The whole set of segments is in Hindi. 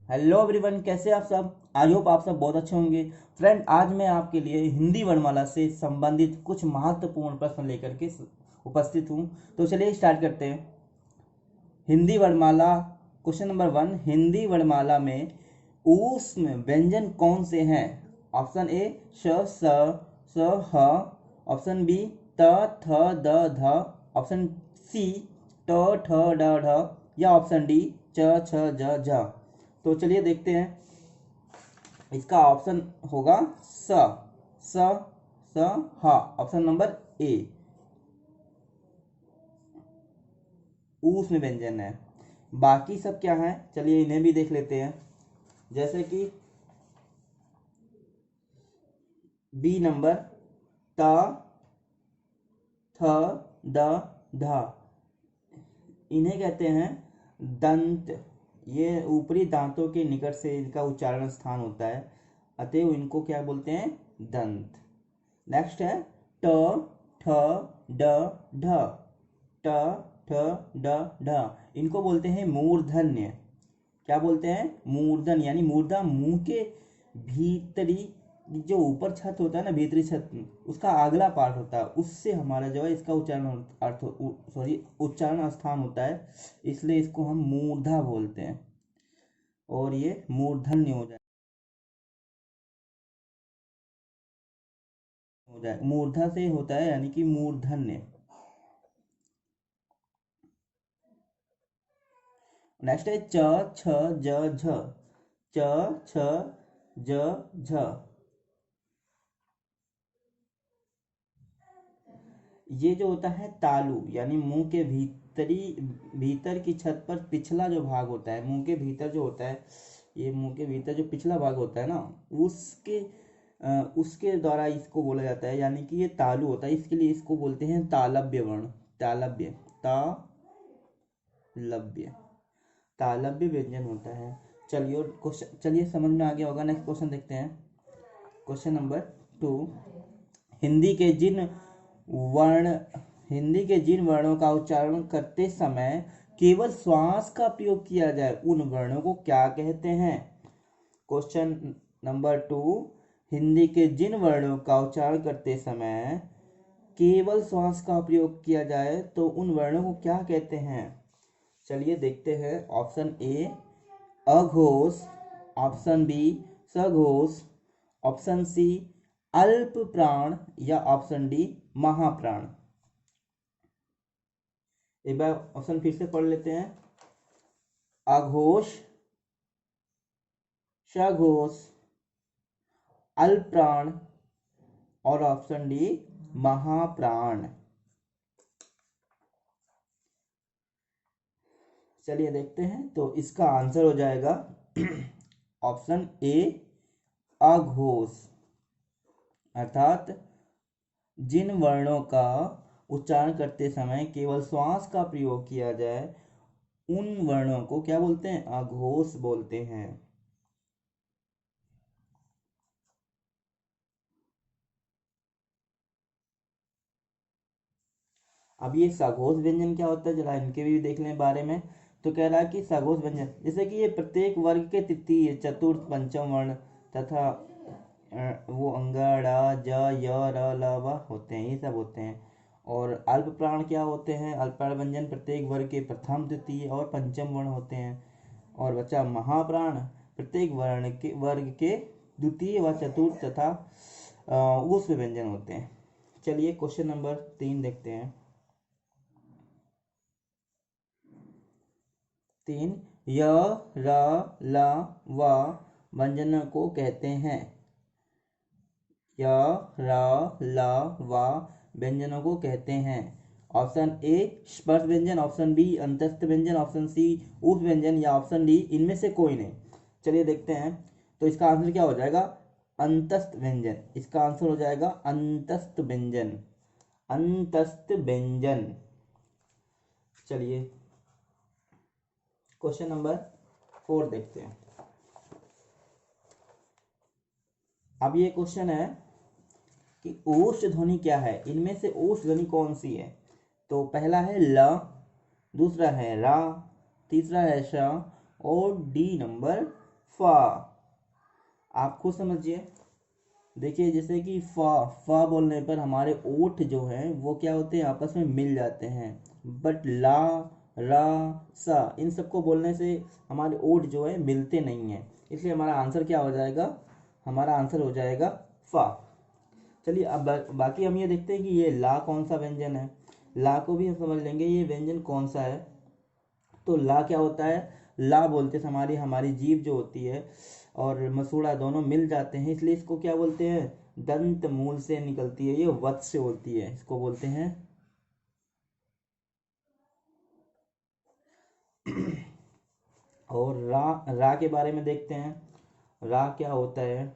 हेलो एवरीवन, कैसे आप सब। आई होप आप सब बहुत अच्छे होंगे। फ्रेंड, आज मैं आपके लिए हिंदी वर्णमाला से संबंधित कुछ महत्वपूर्ण प्रश्न लेकर के उपस्थित हूँ। तो चलिए स्टार्ट करते हैं। हिंदी वर्णमाला क्वेश्चन नंबर 1। हिंदी वर्णमाला में ऊष्म व्यंजन कौन से हैं? ऑप्शन ए श, स, ह। ऑप्शन बी त, थ, द, ध। ऑप्शन सी ट, ठ, ड, ढ। या ऑप्शन डी च, छ, ज, झ। तो चलिए देखते हैं। इसका ऑप्शन होगा स, स, स, ह। ऑप्शन नंबर ए ऊष्म व्यंजन है। बाकी सब क्या है, चलिए इन्हें भी देख लेते हैं। जैसे कि बी नंबर त, थ, द, ध, इन्हें कहते हैं दंत। ये ऊपरी दांतों के निकट से इनका उच्चारण स्थान होता है, अतएव इनको क्या बोलते हैं? दंत। नेक्स्ट है ट, ठ, ड, ढ। ट, ठ, ड, ढ, इनको बोलते हैं मूर्धन्य। क्या बोलते हैं? मूर्धन, यानी मूर्धा मुंह के भीतरी जो ऊपर छत होता है ना, भीतरी छत, उसका अगला पार्ट होता है, उससे हमारा जो है इसका उच्चारण अर्थ सॉरी उच्चारण स्थान होता है, इसलिए इसको हम मूर्धा बोलते हैं और ये मूर्धन्य हो जाए मूर्धा से होता है, यानी कि मूर्धन्य। नेक्स्ट है च, छ, ज, झ। च, छ, ज, झ, ये जो होता है तालु, यानी मुंह के भीतर की छत पर पिछला जो भाग होता है, मुंह के भीतर जो होता है, ये मुंह के भीतर जो पिछला भाग होता है ना, उसके द्वारा इसको बोला जाता है, यानी कि ये तालु होता है, इसके लिए इसको बोलते हैं तालव्य वर्ण। तालव्य, तालव्य, तालव्य व्यंजन होता है। चलिए क्वेश्चन, चलिए समझ में आ गया होगा। नेक्स्ट क्वेश्चन देखते हैं। Question number 2। हिंदी के जिन वर्ण हिंदी के जिन वर्णों का उच्चारण करते समय केवल श्वास का प्रयोग किया जाए, उन वर्णों को क्या कहते हैं? Question number 2। हिंदी के जिन वर्णों का उच्चारण करते समय केवल श्वास का प्रयोग किया जाए, तो उन वर्णों को क्या कहते हैं? चलिए देखते हैं। ऑप्शन ए अघोष। ऑप्शन बी सघोष। ऑप्शन सी अल्प प्राण। या ऑप्शन डी महाप्राण। एक बार ऑप्शन फिर से पढ़ लेते हैं। अघोष, सघोष, अल्प प्राण और ऑप्शन डी महाप्राण। चलिए देखते हैं। तो इसका आंसर हो जाएगा ऑप्शन ए अघोष। अर्थात जिन वर्णों का उच्चारण करते समय केवल श्वास का प्रयोग किया जाए, उन वर्णों को क्या बोलते हैं? अघोष बोलते हैं। अब ये सघोष व्यंजन क्या होता है, जरा इनके भी देख लें बारे में। तो कह रहा है कि सघोष व्यंजन जैसे कि ये प्रत्येक वर्ग के तृतीय, चतुर्थ, पंचम वर्ण तथा वो अंगड़ा, ज, य, र, ल, व होते हैं, ये सब होते हैं। और अल्प प्राण क्या होते हैं? अल्प प्राण व्यंजन प्रत्येक वर्ग के प्रथम, द्वितीय और पंचम वर्ण होते हैं। और बचा महाप्राण, प्रत्येक वर्ग के द्वितीय व चतुर्थ तथा ऊष्म व्यंजन होते हैं। चलिए क्वेश्चन नंबर 3 देखते हैं। 3। य, र, ल, व व्यंजन को कहते हैं। य, र, ल, व व्यंजनों को कहते हैं। ऑप्शन ए स्पर्श व्यंजन, ऑप्शन बी अंतस्थ व्यंजन, ऑप्शन सी उप व्यंजन या ऑप्शन डी इनमें से कोई नहीं। चलिए देखते हैं। तो इसका आंसर क्या हो जाएगा? अंतस्थ व्यंजन। इसका आंसर हो जाएगा अंतस्थ व्यंजन। अंतस्थ व्यंजन। चलिए क्वेश्चन नंबर 4 देखते हैं। अब ये क्वेश्चन है कि ओष्ठ ध्वनि क्या है, इनमें से ओष्ठ ध्वनि कौन सी है? तो पहला है ल, दूसरा है रा, तीसरा है श और डी नंबर फा। आप खुद समझिए। देखिए जैसे कि फा फा बोलने पर हमारे ओठ जो हैं वो क्या होते हैं, आपस में मिल जाते हैं। बट ला, रा, सा, इन सबको बोलने से हमारे ओठ जो है मिलते नहीं हैं, इसलिए हमारा आंसर क्या हो जाएगा, हमारा आंसर हो जाएगा फा। चलिए अब बाकी हम ये देखते हैं कि ये ला कौन सा व्यंजन है। ला को भी हम समझ लेंगे ये व्यंजन कौन सा है। तो ला क्या होता है, ला बोलते समय हमारी हमारी जीभ जो होती है और मसूड़ा दोनों मिल जाते हैं, इसलिए इसको क्या बोलते हैं, दंत मूल से निकलती है, ये वत् से होती है, इसको बोलते हैं। और रा के बारे में देखते हैं, रा क्या होता है।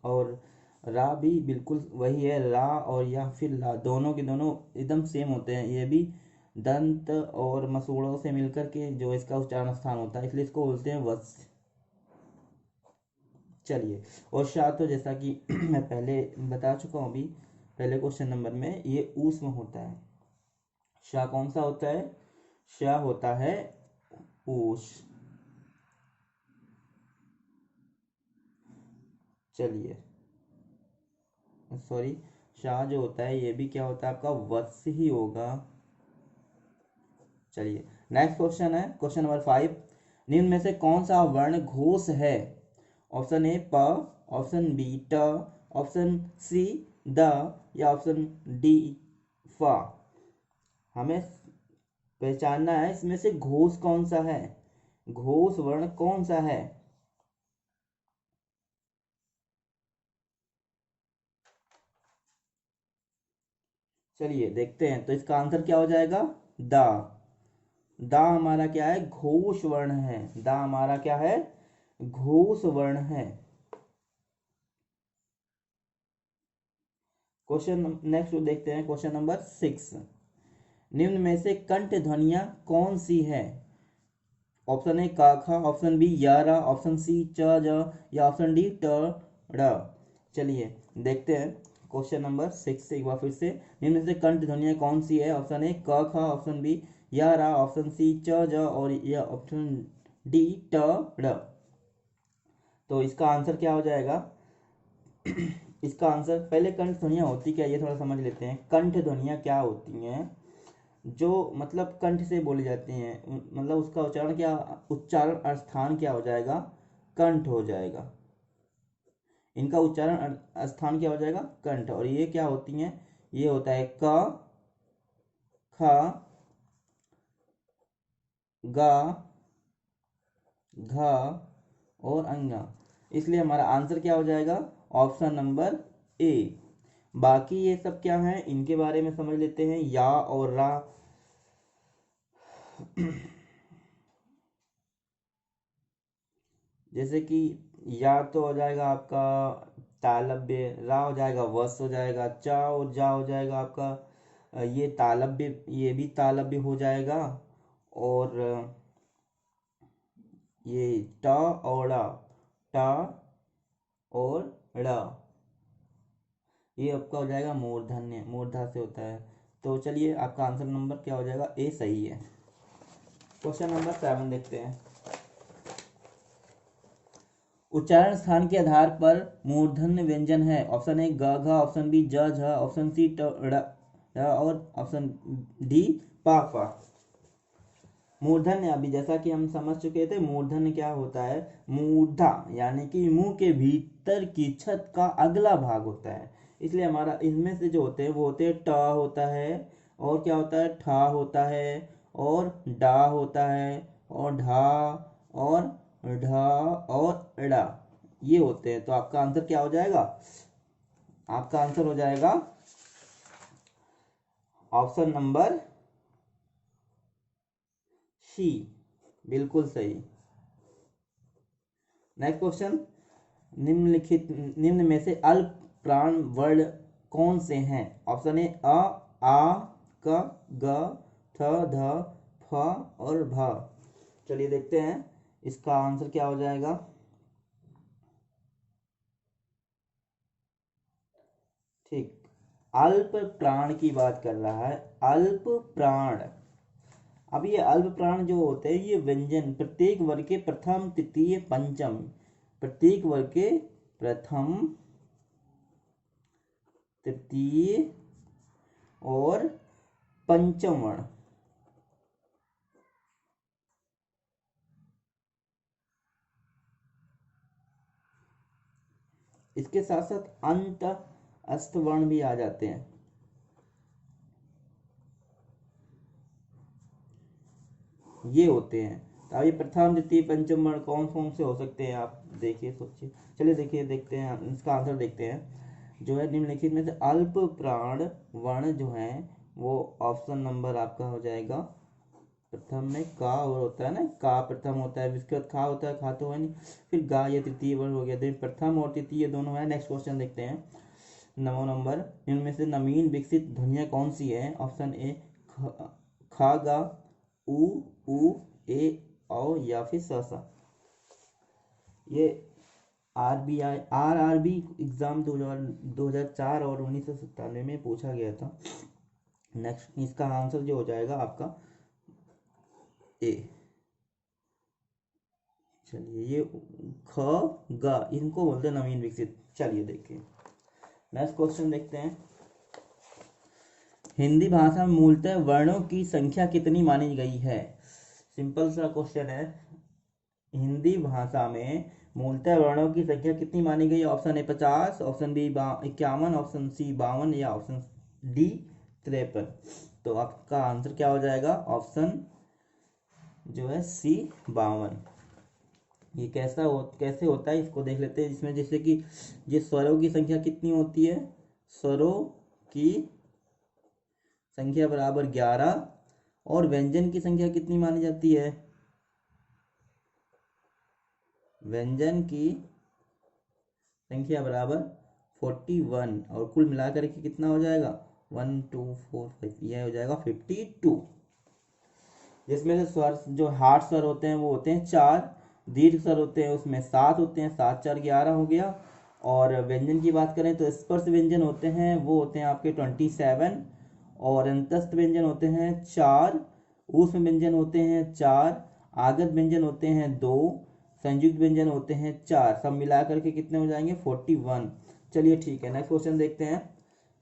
और रा भी बिल्कुल वही है, रा और या फिर ला दोनों के दोनों एकदम सेम होते हैं, ये भी दंत और मसूड़ों से मिलकर के जो इसका उच्चारण स्थान होता है, इसलिए इसको बोलते हैं वत्स। चलिए, और शाह तो जैसा कि मैं पहले बता चुका हूँ अभी पहले क्वेश्चन नंबर में, ये ऊष्म होता है। शाह कौन सा होता है, शाह होता है ऊष। चलिए, सॉरी, शाह जो होता है ये भी क्या होता है आपका वत्स ही होगा। चलिए, नेक्स्ट क्वेश्चन है क्वेश्चन नंबर 5। निम्न में से कौन सा वर्ण घोष है। ऑप्शन ए प, ऑप्शन बी ट, ऑप्शन सी द, या ऑप्शन डी फा। हमें पहचानना है इसमें से घोष कौन सा है, घोष वर्ण कौन सा है। चलिए देखते हैं, तो इसका आंसर क्या हो जाएगा, दा। दा हमारा क्या है, घोष वर्ण है। दा हमारा क्या है, घोष वर्ण है। क्वेश्चन नेक्स्ट देखते हैं, क्वेश्चन नंबर 6। निम्न में से कंठ ध्वनियां कौन सी है। ऑप्शन ए का खा, ऑप्शन बी या रा, ऑप्शन सी च ज, या ऑप्शन डी ट ड़। चलिए देखते हैं क्वेश्चन नंबर 6 एक बार फिर से। निम्न में से कंठ ध्वनियां कौन सी है। ऑप्शन ए क खा, ऑप्शन बी या रा, ऑप्शन सी च ज, और या ऑप्शन डी ट ड़। तो इसका आंसर क्या हो जाएगा, इसका आंसर, पहले कंठ ध्वनियां होती क्या ये थोड़ा समझ लेते हैं। कंठ ध्वनियां क्या होती हैं, जो मतलब कंठ से बोली जाती हैं, मतलब उसका उच्चारण क्या, उच्चारण स्थान क्या हो जाएगा, कंठ हो जाएगा। इनका उच्चारण स्थान क्या हो जाएगा, कंठ। और ये क्या होती हैं, ये होता है क, ख, ग, घ और अंगा। इसलिए हमारा आंसर क्या हो जाएगा, ऑप्शन नंबर ए। बाकी ये सब क्या है इनके बारे में समझ लेते हैं, या और रा। जैसे कि या तो हो जाएगा आपका तालब्य, रा हो जाएगा वस हो जाएगा, चा और जा हो जाएगा आपका ये तालब्य, ये भी तालब्य हो जाएगा। और ये ट और ड़, ट और ड़, ये आपका हो जाएगा मूर्धन्य, मूर्धा से होता है। तो चलिए आपका आंसर नंबर क्या हो जाएगा, ए सही है। क्वेश्चन नंबर 7 देखते हैं। उच्चारण स्थान के आधार पर मूर्धन्य व्यंजन है। ऑप्शन ए ग घ, ऑप्शन बी ज झ, ऑप्शन सी ट ड़, और ऑप्शन डी पा फा। मूर्धन्य अभी जैसा कि हम समझ चुके थे, मूर्धन्य क्या होता है, मूर्धा यानी कि मुंह के भीतर की छत का अगला भाग होता है। इसलिए हमारा इनमें से जो होते हैं वो होते हैं ट होता है, और क्या होता है, ठा होता है, और डा होता है, और ढा, और ढा, और ड़ा, ये होते हैं। तो आपका आंसर क्या हो जाएगा, आपका आंसर हो जाएगा ऑप्शन नंबर सी, बिल्कुल सही। नेक्स्ट क्वेश्चन, निम्नलिखित निम्न में से अल्प प्राण वर्ण कौन से हैं। ऑप्शन ए अ, आ, क, ग, ठ, ध, फ और भ। चलिए देखते हैं इसका आंसर क्या हो जाएगा। ठीक, अल्प प्राण की बात कर रहा है, अल्प प्राण। अब ये अल्प प्राण जो होते हैं ये व्यंजन प्रत्येक वर्ग के प्रथम तृतीय पंचम प्रत्येक वर्ग के प्रथम, तृतीय और पंचम वर्ण। इसके साथ साथ अंत अस्त वर्ण भी आ जाते हैं। ये होते हैं। तो अब ये प्रथम, द्वितीय, पंचम वर्ण कौन कौन से हो सकते हैं, आप देखिए, सोचिए। चलिए देखिए, देखते हैं इसका आंसर देखते हैं। जो है निम्नलिखित में से अल्प प्राण वर्ण जो है वो ऑप्शन नंबर आपका हो जाएगा। प्रथम में का और होता है ना, का प्रथम होता है, इसके बाद खा होता है, खा तो है नहीं, फिर गा या तृतीय वर्ण हो गया। तो प्रथम और तृतीय दोनों है। नेक्स्ट क्वेश्चन देखते हैं। 9 नंबर, इनमें से नवीन विकसित ध्वनियाँ कौन सी है? ऑप्शन ए खा गा, उ ए औ या फिर स। ये आरआरबी एग्जाम 2004 और 1997 में पूछा गया था। नेक्स्ट इसका आंसर जो हो जाएगा आपका ए। चलिए, ये ख ग इनको बोलते हैं नवीन विकसित। चलिए देखिए, नेक्स्ट क्वेश्चन देखते हैं। हिंदी भाषा में मूलतः वर्णों की संख्या कितनी मानी गई है? सिंपल सा क्वेश्चन है। हिंदी भाषा में मूलतः वर्णों की संख्या कितनी मानी गई? Option A 50, option B 51, option C 52 या ऑप्शन डी 53। तो आपका आंसर क्या हो जाएगा? ऑप्शन जो है सी 52। ये कैसे होता है इसको देख लेते हैं। इसमें जैसे कि ये स्वरों की संख्या कितनी होती है? स्वरों की संख्या बराबर 11 और व्यंजन की संख्या कितनी मानी जाती है? व्यंजन की संख्या बराबर 41 और कुल मिलाकर के कितना हो जाएगा? 1 2 4 5, यह हो जाएगा 52। जिसमें से स्वर जो हार्ड स्वर होते हैं वो होते हैं 4, दीर्घ स्वर होते हैं उसमें 7 होते हैं, 7 4 11 हो गया। और व्यंजन की बात करें तो स्पर्श व्यंजन होते हैं वो होते हैं आपके 27, और अंतस्थ व्यंजन होते हैं 4, ऊष्म व्यंजन होते हैं 4, आगत व्यंजन होते हैं 2, संयुक्त व्यंजन होते हैं 4। सब मिला करके कितने हो जाएंगे? 41। चलिए ठीक है, नेक्स्ट क्वेश्चन देखते हैं।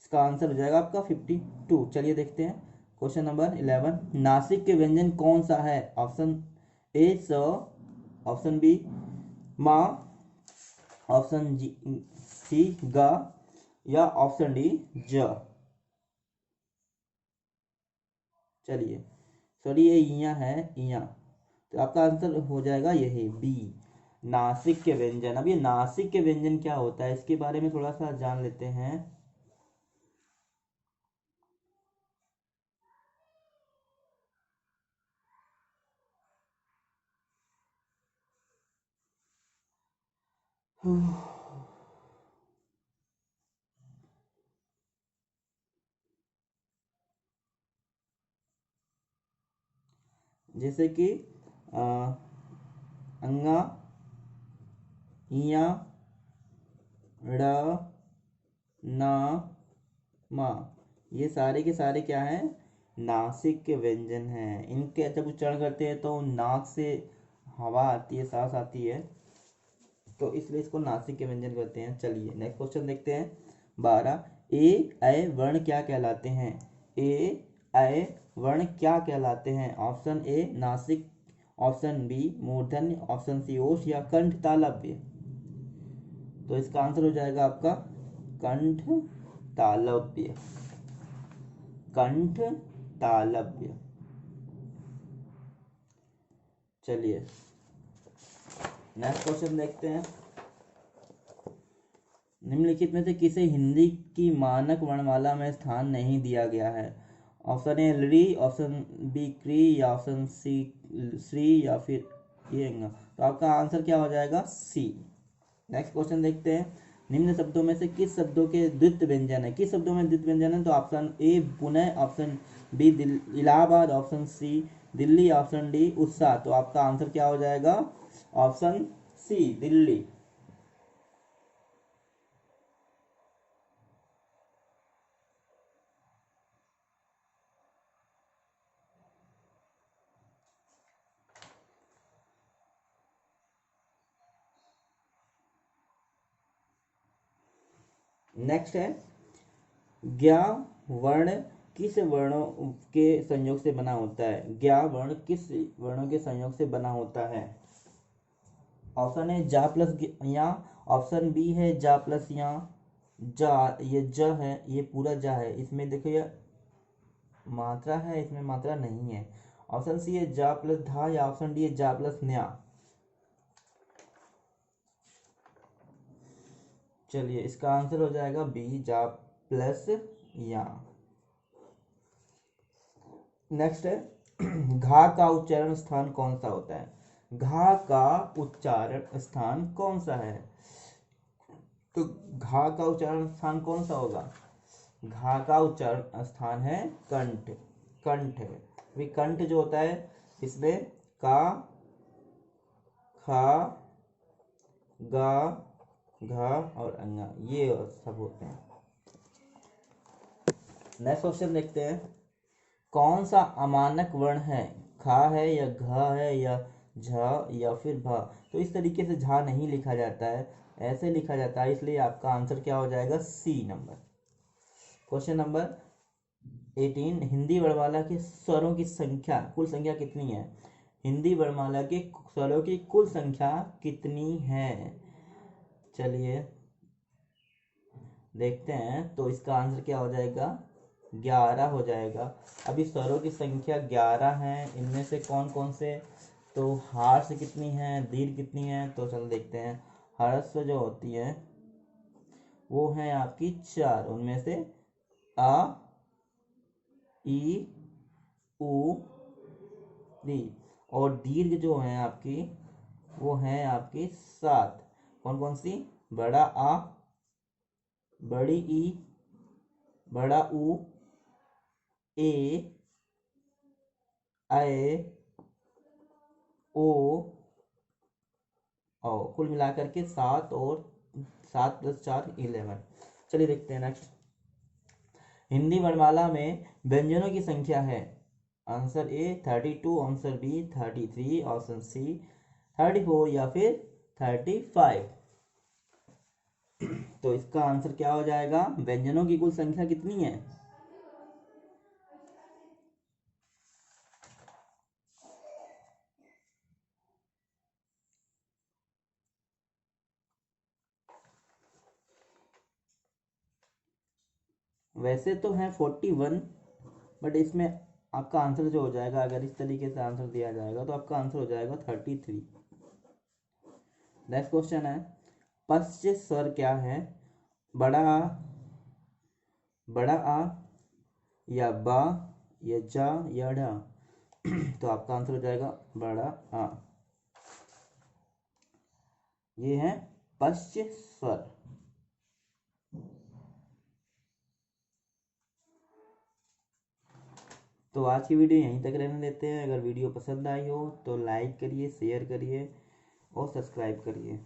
इसका आंसर हो जाएगा आपका 52। चलिए देखते हैं क्वेश्चन नंबर 11। नासिक के व्यंजन कौन सा है? ऑप्शन ए स, ऑप्शन बी मा, ऑप्शन सी ग या ऑप्शन डी ज। चलिए, सॉरी ये इया है, इया। तो आपका आंसर हो जाएगा यही बी, नासिक के व्यंजन। अब ये नासिक के व्यंजन क्या होता है इसके बारे में थोड़ा सा जान लेते हैं। जैसे कि अंगा, इया, ड़, न, म, ये सारे के सारे क्या हैं? नासिक के व्यंजन हैं। इनके जब उच्चारण करते हैं तो नाक से हवा आती है, सांस आती है, तो इसलिए इसको नासिक के व्यंजन कहते हैं। चलिए नेक्स्ट क्वेश्चन देखते हैं। 12, ए ऐ वर्ण क्या कहलाते हैं? ए ऐ वर्ण क्या कहलाते हैं? ऑप्शन ए नासिक, ऑप्शन बी मूर्धन्य, ऑप्शन सी ओष्ठ या कंठ तालव्य। तो इसका आंसर हो जाएगा आपका कंठ तालव्य। कंठ तालव्य। चलिए नेक्स्ट क्वेश्चन देखते हैं। निम्नलिखित में से किसे हिंदी की मानक वर्णमाला में स्थान नहीं दिया गया है? ऑप्शन ए री, ऑप्शन बी क्री या ऑप्शन सी श्री या फिर ये। तो आपका आंसर क्या हो जाएगा? सी। नेक्स्ट क्वेश्चन देखते हैं। निम्न शब्दों में से किस शब्दों के द्वित्व व्यंजन है? किस शब्दों में द्वित्व व्यंजन है? तो option A Pune, option B Allahabad, option C Delhi, option D उत्साह। तो आपका आंसर क्या हो जाएगा? Option C Delhi. नेक्स्ट है ज्ञ वर्ण किस वर्णों के संयोग से बना होता है? ज्ञ वर्ण किस वर्णों के संयोग से बना होता है? ऑप्शन है जा प्लस या, ऑप्शन बी है जा प्लस या, जा ये ज है, ये पूरा जा है, इसमें देखो ये मात्रा है, इसमें मात्रा नहीं है। ऑप्शन सी है जा प्लस धा, या ऑप्शन डी है जा प्लस न्या। चलिए इसका आंसर हो जाएगा बी जा प्लस या। नेक्स्ट है घा का उच्चारण स्थान कौन सा होता है? घा का उच्चारण स्थान कौन सा है? तो घा का उच्चारण स्थान कौन सा होगा? घा का उच्चारण स्थान है कंठ। कंठ है अभी कंठ जो होता है इसमें का, खा, गा, घा और अंगा ये सब होते हैं। नेक्स्ट क्वेश्चन देखते हैं, कौन सा अमानक वर्ण है? खा है या घ है या झ या फिर भ? तो इस तरीके से झा नहीं लिखा जाता है, ऐसे लिखा जाता है, इसलिए आपका आंसर क्या हो जाएगा? C number. Question number 18, Hindi वर्णमाला के स्वरों की संख्या, कुल संख्या कितनी है? हिंदी वर्णमाला के स्वरों की कुल संख्या कितनी है? चलिए देखते हैं, तो इसका आंसर क्या हो जाएगा? 11 हो जाएगा। अभी स्वरों की संख्या 11 है, इनमें से कौन कौन से, तो हार्स कितनी है, दीर्घ कितनी है, तो चलो देखते हैं। हर्ष जो होती है वो है आपकी 4, उनमें से आ, ई, उ, री, और दीर्घ जो है आपकी वो है आपकी 7। कौन कौन सी? बड़ा आ, बड़ी ई, बड़ा उ, ए, ए, ओ, और कुल मिलाकर के 7, और 7 + 4 11। चलिए देखते हैं नेक्स्ट। हिंदी वर्णमाला में व्यंजनों की संख्या है? Answer A 32, answer B 33, option C 34 या फिर 35। तो इसका आंसर क्या हो जाएगा? व्यंजनों की कुल संख्या कितनी है? वैसे तो है 41, बट इसमें आपका आंसर जो हो जाएगा, अगर इस तरीके से आंसर दिया जाएगा तो आपका आंसर हो जाएगा 33। नेक्स्ट क्वेश्चन है, पश्च स्वर क्या है? बड़ा आ, बड़ा आ, या बा, या जा, या ढा? तो आपका आंसर हो जाएगा बड़ा आ। ये है पश्च स्वर। तो आज की वीडियो यहीं तक रहने देते हैं। अगर वीडियो पसंद आई हो तो लाइक करिए, शेयर करिए और सब्सक्राइब करिए।